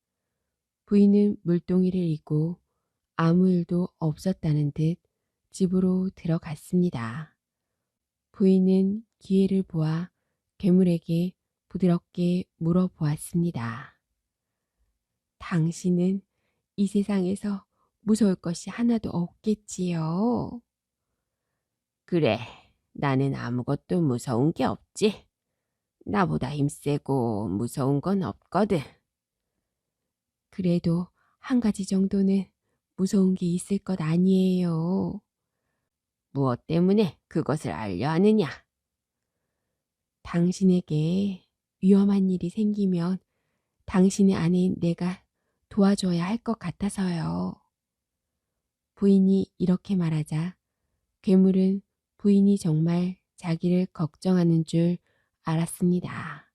부인은 물동이를 이고 아무 일도 없었다는 듯 집으로 들어갔습니다. 부인은 기회를 보아 괴물에게 부드럽게 물어보았습니다. 당신은 이 세상에서 무서울 것이 하나도 없겠지요? 그래, 나는 아무것도 무서운 게 없지. 나보다 힘세고 무서운 건 없거든. 그래도 한 가지 정도는 무서운 게 있을 것 아니에요. 무엇 때문에 그것을 알려 하느냐? 당신에게 위험한 일이 생기면 당신의 아내인 내가 도와줘야 할 것 같아서요. 부인이 이렇게 말하자 괴물은 부인이 정말 자기를 걱정하는 줄 알았습니다.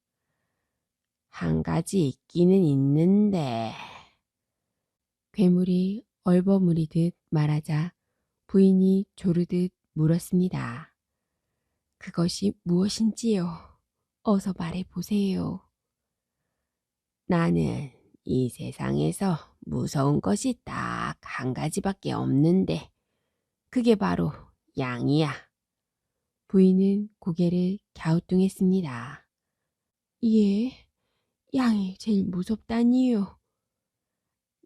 한 가지 있기는 있는데. 괴물이 얼버무리듯 말하자 부인이 조르듯 물었습니다. 그것이 무엇인지요? 어서 말해보세요. 나는 이 세상에서 무서운 것이 딱 한 가지밖에 없는데 그게 바로 양이야. 부인은 고개를 갸우뚱했습니다. 예, 양이 제일 무섭다니요.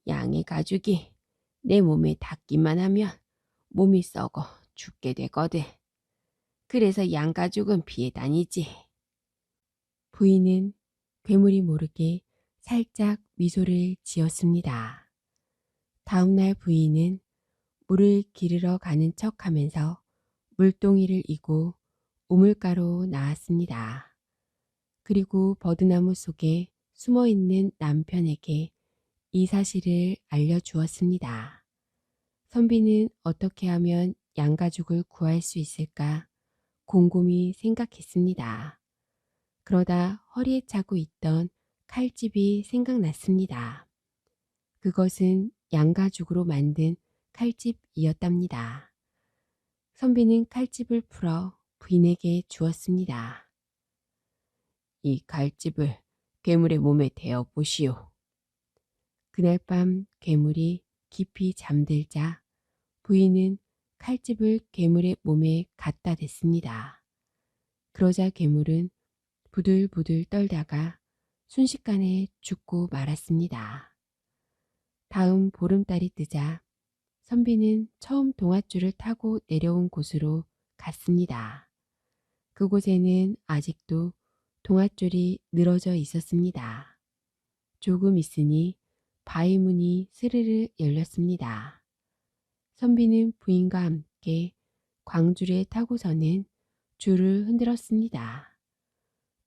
양의 가죽이 내 몸에 닿기만 하면 몸이 썩어 죽게 되거든. 그래서 양 가죽은 피해 다니지. 부인은 괴물이 모르게 살짝 미소를 지었습니다. 다음날 부인은 물을 기르러 가는 척하면서 물동이를 이고 우물가로 나왔습니다. 그리고 버드나무 속에 숨어있는 남편에게 이 사실을 알려주었습니다. 선비는 어떻게 하면 양가죽을 구할 수 있을까 곰곰이 생각했습니다. 그러다 허리에 차고 있던 칼집이 생각났습니다. 그것은 양가죽으로 만든 칼집이었답니다. 선비는 칼집을 풀어 부인에게 주었습니다. 이 칼집을 괴물의 몸에 대어 보시오. 그날 밤 괴물이 깊이 잠들자 부인은 칼집을 괴물의 몸에 갖다 댔습니다. 그러자 괴물은 부들부들 떨다가 순식간에 죽고 말았습니다. 다음 보름달이 뜨자 선비는 처음 동아줄을 타고 내려온 곳으로 갔습니다. 그곳에는 아직도 동아줄이 늘어져 있었습니다. 조금 있으니 바위 문이 스르르 열렸습니다. 선비는 부인과 함께 광줄에 타고서는 줄을 흔들었습니다.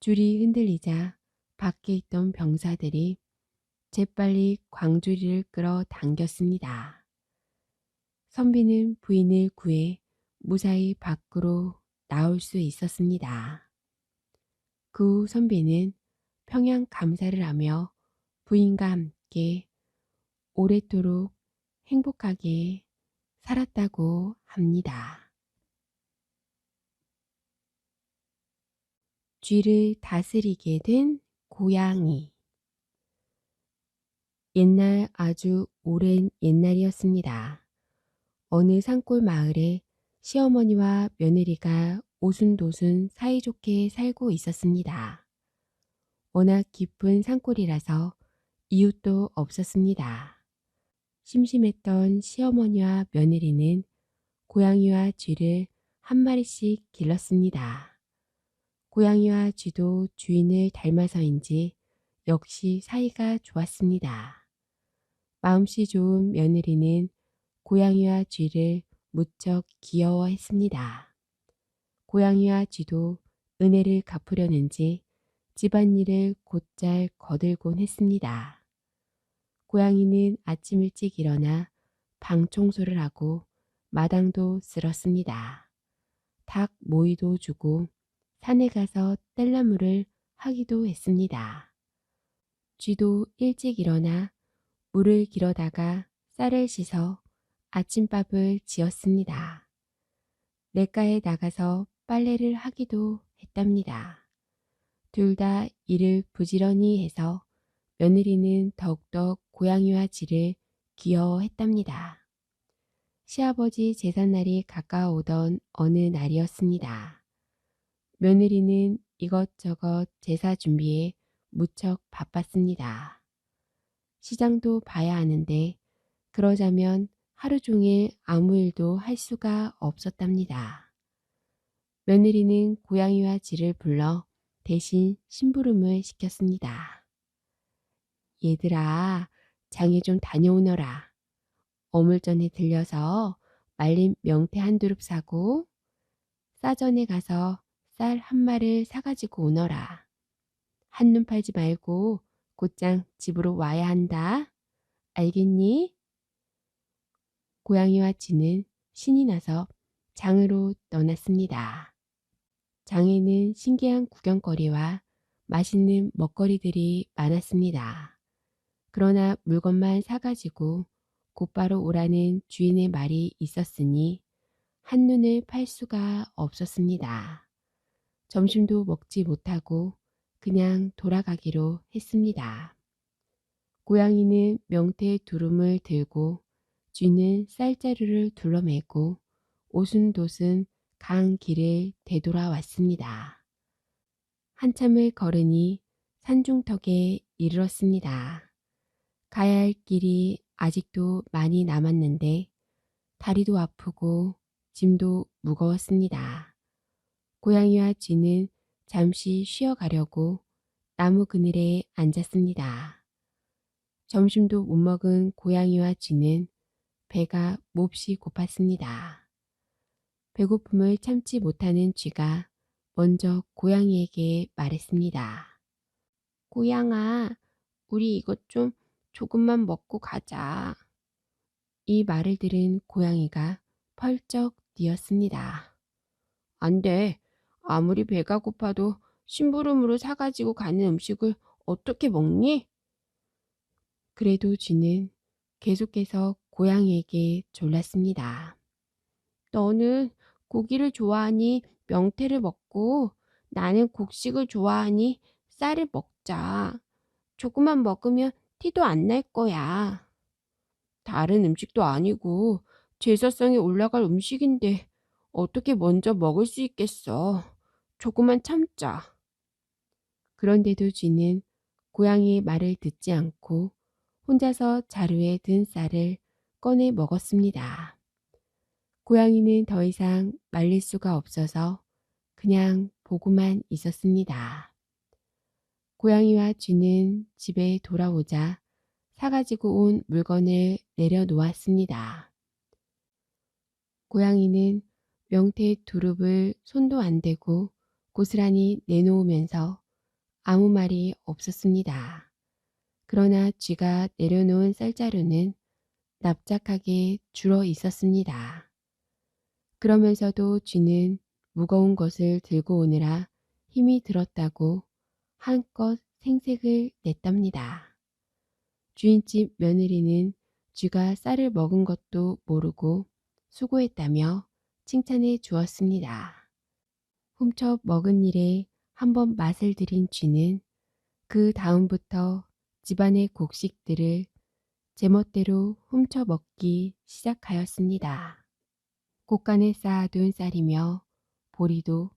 줄이 흔들리자 밖에 있던 병사들이 재빨리 광주리를 끌어 당겼습니다. 선비는 부인을 구해 무사히 밖으로 나올 수 있었습니다. 그 후 선비는 평양 감사를 하며 부인과 함께 오랫도록 행복하게 살았다고 합니다. 쥐를 다스리게 된 고양이. 옛날 아주 오랜 옛날이었습니다. 어느 산골 마을에 시어머니와 며느리가 오순도순 사이좋게 살고 있었습니다. 워낙 깊은 산골이라서 이웃도 없었습니다. 심심했던 시어머니와 며느리는 고양이와 쥐를 한 마리씩 길렀습니다. 고양이와 쥐도 주인을 닮아서인지 역시 사이가 좋았습니다. 마음씨 좋은 며느리는 고양이와 쥐를 무척 귀여워했습니다. 고양이와 쥐도 은혜를 갚으려는지 집안일을 곧잘 거들곤 했습니다. 고양이는 아침 일찍 일어나 방 청소를 하고 마당도 쓸었습니다. 닭 모이도 주고 산에 가서 뗄나무를 하기도 했습니다. 쥐도 일찍 일어나 물을 길어다가 쌀을 씻어 아침밥을 지었습니다. 냇가에 나가서 빨래를 하기도 했답니다. 둘 다 일을 부지런히 해서 며느리는 더욱더 고양이와 쥐를 귀여워했답니다. 시아버지 제삿날이 가까워오던 어느 날이었습니다. 며느리는 이것저것 제사 준비에 무척 바빴습니다. 시장도 봐야 하는데 그러자면 하루 종일 아무 일도 할 수가 없었답니다. 며느리는 고양이와 쥐를 불러 대신 심부름을 시켰습니다. 얘들아, 장에 좀 다녀오너라. 어물전에 들려서 말린 명태 한 두릅 사고 싸전에 가서 쌀 한 마를 사가지고 오너라. 한눈 팔지 말고 곧장 집으로 와야 한다. 알겠니? 고양이와 쥐는 신이 나서 장으로 떠났습니다. 장에는 신기한 구경거리와 맛있는 먹거리들이 많았습니다. 그러나 물건만 사가지고 곧바로 오라는 주인의 말이 있었으니 한눈을 팔 수가 없었습니다. 점심도 먹지 못하고 그냥 돌아가기로 했습니다. 고양이는 명태 두rum을 들고 쥐는 쌀자루를 둘러매고 오순도순 강 길을 되돌아왔습니다. 한참을 걸으니 산중턱에 이르렀습니다. 가야 할 길이 아직도 많이 남았는데 다리도 아프고 짐도 무거웠습니다. 고양이와 쥐는 잠시 쉬어가려고 나무 그늘에 앉았습니다. 점심도 못 먹은 고양이와 쥐는 배가 몹시 고팠습니다. 배고픔을 참지 못하는 쥐가 먼저 고양이에게 말했습니다. 고양아, 우리 이것 좀 조금만 먹고 가자. 이 말을 들은 고양이가 펄쩍 뛰었습니다. 안 돼. 아무리 배가 고파도 심부름으로 사가지고 가는 음식을 어떻게 먹니? 그래도 쥐는 계속해서 고양이에게 졸랐습니다. 너는 고기를 좋아하니 명태를 먹고 나는 곡식을 좋아하니 쌀을 먹자. 조금만 먹으면 티도 안 날 거야. 다른 음식도 아니고 제사상에 올라갈 음식인데 어떻게 먼저 먹을 수 있겠어. 조금만 참자. 그런데도 쥐는 고양이의 말을 듣지 않고 혼자서 자루에 든 쌀을 꺼내 먹었습니다. 고양이는 더 이상 말릴 수가 없어서 그냥 보고만 있었습니다. 고양이와 쥐는 집에 돌아오자 사가지고 온 물건을 내려놓았습니다. 고양이는 명태의 두릅을 손도 안 대고 고스란히 내놓으면서 아무 말이 없었습니다. 그러나 쥐가 내려놓은 쌀자루는 납작하게 줄어 있었습니다. 그러면서도 쥐는 무거운 것을 들고 오느라 힘이 들었다고 한껏 생색을 냈답니다. 주인집 며느리는 쥐가 쌀을 먹은 것도 모르고 수고했다며 칭찬해 주었습니다. 훔쳐 먹은 일에 한번 맛을 들인 쥐는 그 다음부터 집안의 곡식들을 제멋대로 훔쳐 먹기 시작하였습니다. 곳간에 쌓아둔 쌀이며 보리도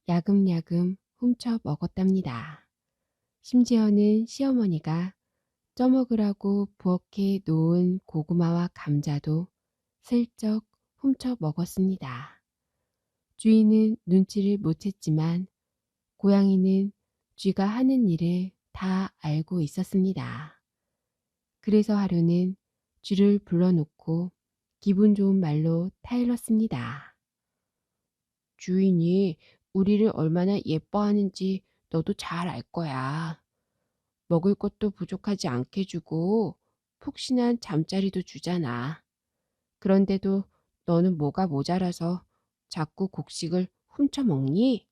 야금야금 훔쳐 먹었답니다. 심지어는 시어머니가 쪄먹으라고 부엌에 놓은 고구마와 감자도 슬쩍 훔쳐 먹었습니다. 주인은 눈치를 못 챘지만 고양이는 쥐가 하는 일을 다 알고 있었습니다. 그래서 하루는 쥐를 불러놓고 기분 좋은 말로 타일렀습니다. 주인이 우리를 얼마나 예뻐하는지 너도 잘 알 거야. 먹을 것도 부족하지 않게 주고 푹신한 잠자리도 주잖아. 그런데도 너는 뭐가 모자라서 자꾸 곡식을 훔쳐 먹니?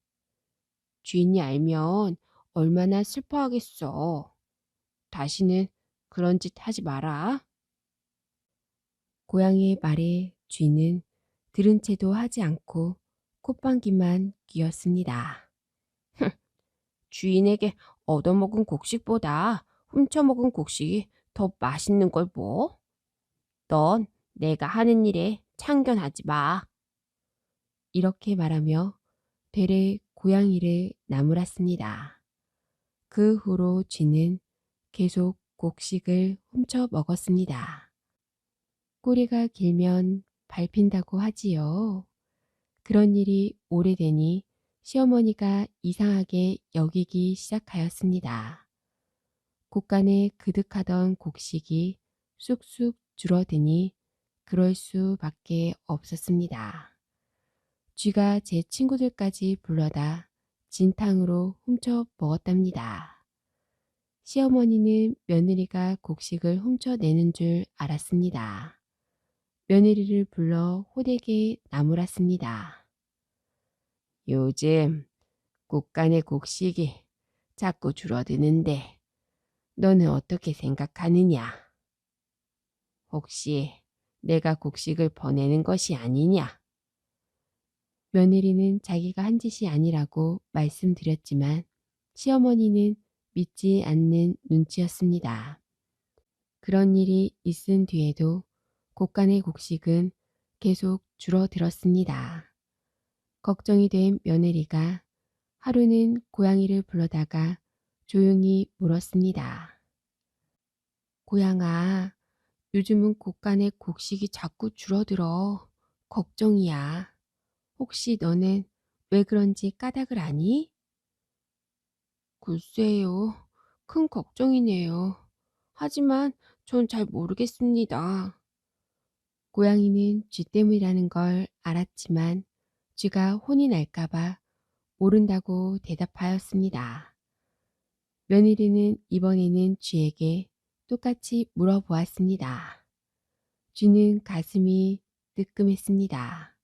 주인이 알면 얼마나 슬퍼하겠어. 다시는 그런 짓 하지 마라. 고양이의 말에 쥐는 들은 채도 하지 않고 콧방귀만 뀌었습니다. 주인에게 얻어먹은 곡식보다 훔쳐먹은 곡식이 더 맛있는 걸 뭐? 넌 내가 하는 일에 참견하지 마. 이렇게 말하며 되레 고양이를 나무랐습니다. 그 후로 쥐는 계속 곡식을 훔쳐 먹었습니다. 꼬리가 길면 밟힌다고 하지요. 그런 일이 오래되니 시어머니가 이상하게 여기기 시작하였습니다. 곳간에 그득하던 곡식이 쑥쑥 줄어드니 그럴 수밖에 없었습니다. 쥐가 제 친구들까지 불러다 진탕으로 훔쳐 먹었답니다. 시어머니는 며느리가 곡식을 훔쳐내는 줄 알았습니다. 며느리를 불러 호되게 나무랐습니다. 요즘 곳간의 곡식이 자꾸 줄어드는데 너는 어떻게 생각하느냐? 혹시 내가 곡식을 버내는 것이 아니냐? 며느리는 자기가 한 짓이 아니라고 말씀드렸지만 시어머니는 믿지 않는 눈치였습니다. 그런 일이 있은 뒤에도 곳간의 곡식은 계속 줄어들었습니다. 걱정이 된 며느리가 하루는 고양이를 불러다가 조용히 물었습니다. 고양아, 요즘은 곳간의 곡식이 자꾸 줄어들어. 걱정이야. 혹시 너는 왜 그런지 까닭을 아니? 글쎄요, 큰 걱정이네요. 하지만 전 잘 모르겠습니다. 고양이는 쥐 때문이라는 걸 알았지만 쥐가 혼이 날까봐 모른다고 대답하였습니다. 며느리는 이번에는 쥐에게 똑같이 물어보았습니다. 쥐는 가슴이 뜨끔했습니다.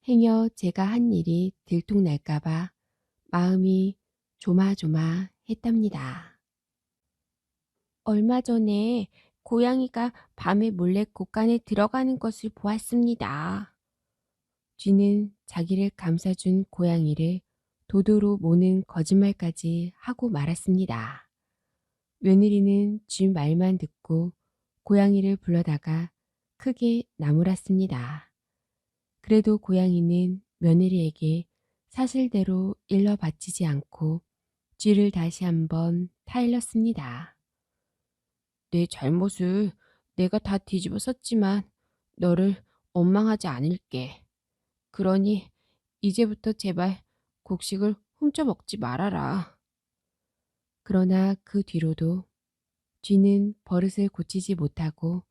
행여 제가 한 일이 들통날까봐 마음이 조마조마했답니다. 얼마 전에 고양이가 밤에 몰래 곳간에 들어가는 것을 보았습니다. 쥐는 자기를 감싸준 고양이를 도도로 모는 거짓말까지 하고 말았습니다. 며느리는 쥐 말만 듣고 고양이를 불러다가 크게 나무랐습니다. 그래도 고양이는 며느리에게 사실대로 일러 바치지 않고 쥐를 다시 한번 타일렀습니다. 내 잘못을 내가 다 뒤집어 썼지만 너를 원망하지 않을게. 그러니 이제부터 제발 곡식을 훔쳐 먹지 말아라. 그러나 그 뒤로도 쥐는 버릇을 고치지 못하고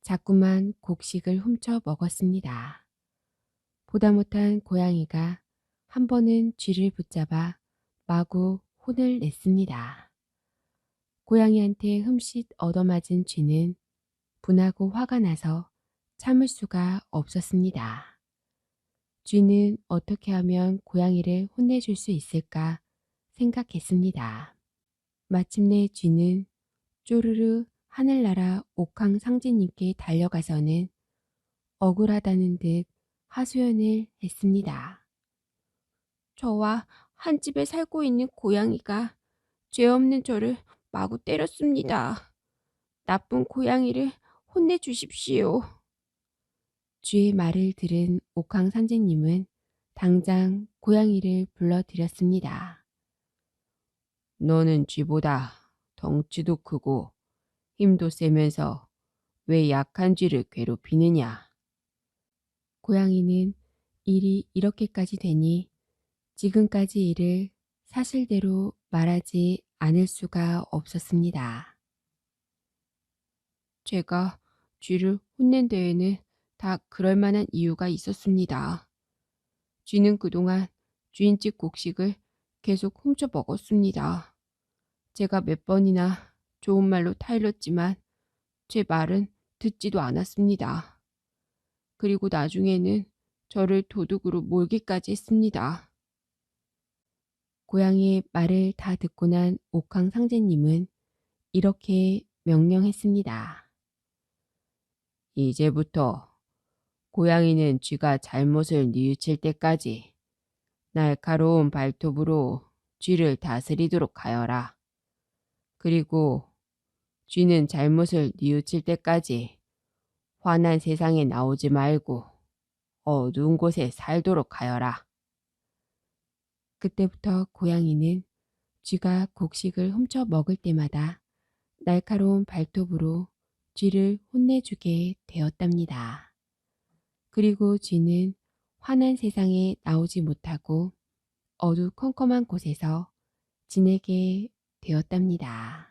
자꾸만 곡식을 훔쳐 먹었습니다. 보다 못한 고양이가 한 번은 쥐를 붙잡아 마구 혼을 냈습니다. 고양이한테 흠칫 얻어맞은 쥐는 분하고 화가 나서 참을 수가 없었습니다. 쥐는 어떻게 하면 고양이를 혼내줄 수 있을까 생각했습니다. 마침내 쥐는 쪼르르 하늘나라 옥황상제님께 달려가서는 억울하다는 듯 하소연을 했습니다. 저와 한 집에 살고 있는 고양이가 죄 없는 저를 마구 때렸습니다. 나쁜 고양이를 혼내주십시오. 쥐의 말을 들은 옥황상제님은 당장 고양이를 불러들였습니다. 너는 쥐보다 덩치도 크고 힘도 세면서 왜 약한 쥐를 괴롭히느냐? 고양이는 일이 이렇게까지 되니 지금까지 일을 사실대로 말하지 않을 수가 없었습니다. 제가 쥐를 혼낸 데에는 다 그럴 만한 이유가 있었습니다. 쥐는 그동안 주인집 곡식을 계속 훔쳐 먹었습니다. 제가 몇 번이나 좋은 말로 타일렀지만 제 말은 듣지도 않았습니다. 그리고 나중에는 저를 도둑으로 몰기까지 했습니다. 고양이의 말을 다 듣고 난 옥황상제님은 이렇게 명령했습니다. 이제부터 고양이는 쥐가 잘못을 뉘우칠 때까지 날카로운 발톱으로 쥐를 다스리도록 하여라. 그리고 쥐는 잘못을 뉘우칠 때까지 환한 세상에 나오지 말고 어두운 곳에 살도록 하여라. 그때부터 고양이는 쥐가 곡식을 훔쳐 먹을 때마다 날카로운 발톱으로 쥐를 혼내주게 되었답니다. 그리고 쥐는 환한 세상에 나오지 못하고 어두컴컴한 곳에서 지내게 되었답니다.